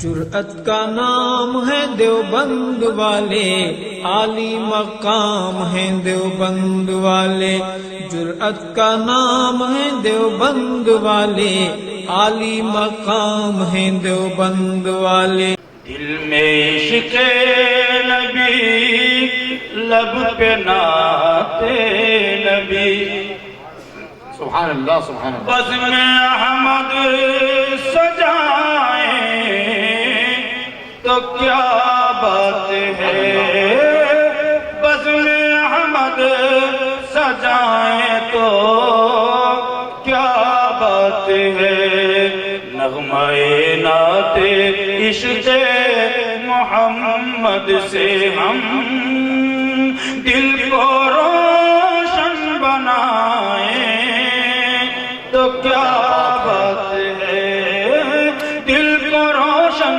جرأت کا نام ہے دیوبند والے، عالی مقام ہیں دیوبند والے، جرأت کا نام ہے دیوبند والے، عالی مقام ہیں دیوبند والے۔ دل میں عشق نبی، لب پہ نعت نبی، سبحان اللہ سبحان اللہ۔ بزم احمد سجائیں تو کیا بات ہے، بزم احمد سجائیں تو کیا بات ہے، نغمہ نعت عشق محمد سے ہم دل کو روشن بنائیں تو کیا بات ہے، دل کو روشن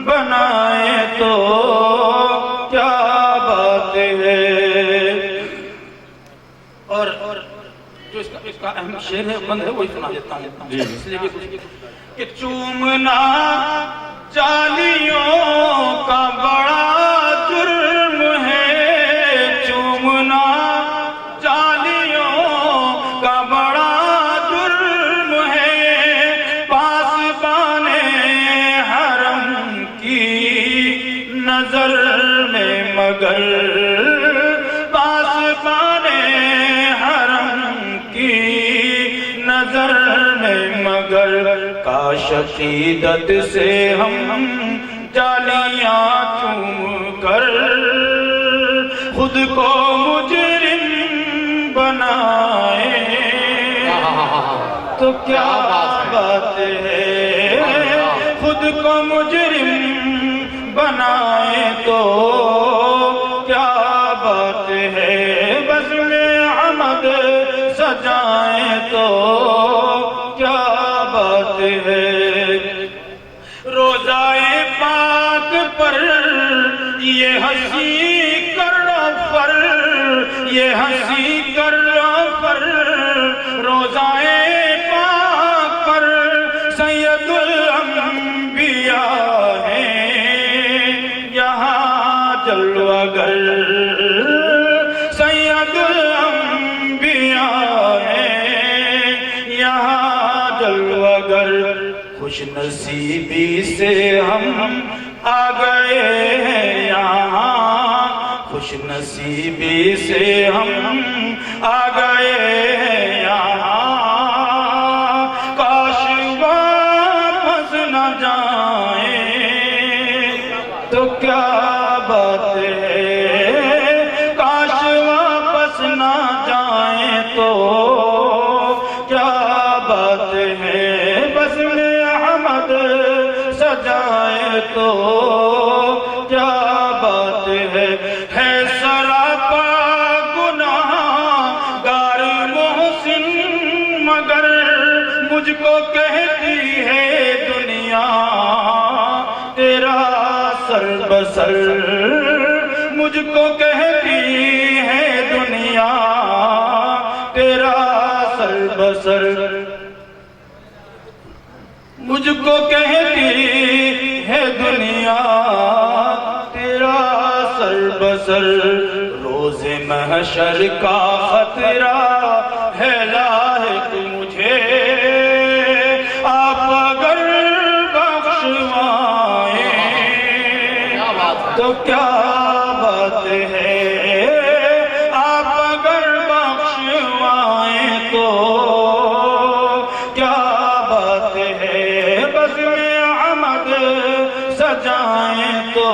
بنائیں تو کیا بات ہے۔ اور جو اس کا اہم شعر ہے بند ہے وہی سنا دیتا ہوں جی، اس لیے کہ چومنا جالیوں کا بڑا جرم ہے، چومنا جالیوں کا بڑا جرم ہے، پاسبان حرم کی نظر میں مگر، پاسبان حرم کی نظر میں مگر، کاش عقیدت سے ہم جالیاں چوم کر خود کو مجرم بنائیں تو کیا بات ہے، خود کو مجرم بنائیں تو کیا بات ہے، بزم احمد سجائیں تو کیا بات ہے۔ روضہ پاک پر یہ ہنسی کرو پر، یہ ہنسی کرو پر، روضہ پاک پر سید الانبیاء ہیں یہاں جلوہ گر، سید الانبیاء ہیں یہاں جلوہ گر، خوش نصیبی سے ہم آ گئے ہیں یہاں، خوش نصیبی سے ہم آ گئے ہیں یہاں، کاش واپس نہ جائیں تو کیا بات ہے، کاش واپس نہ جائیں تو کیا بات ہے، بزم احمد سجائے تو کیا بات ہے سراپا گناہ گار محسن مگر مجھ کو کہتی ہے دنیا تیرا سر بسر، مجھ کو کہتی ہے دنیا تیرا سر بسر، مجھ کو کہتی ہے دنیا تیرا سر بسر، روز محشر کا خطرہ ہے لاحق مجھے، آپ اگر بخشوائیں تو کیا بات ہے، آپ اگر بخشوائیں تو کیا بات ہے، بزم احمد سجائیں تو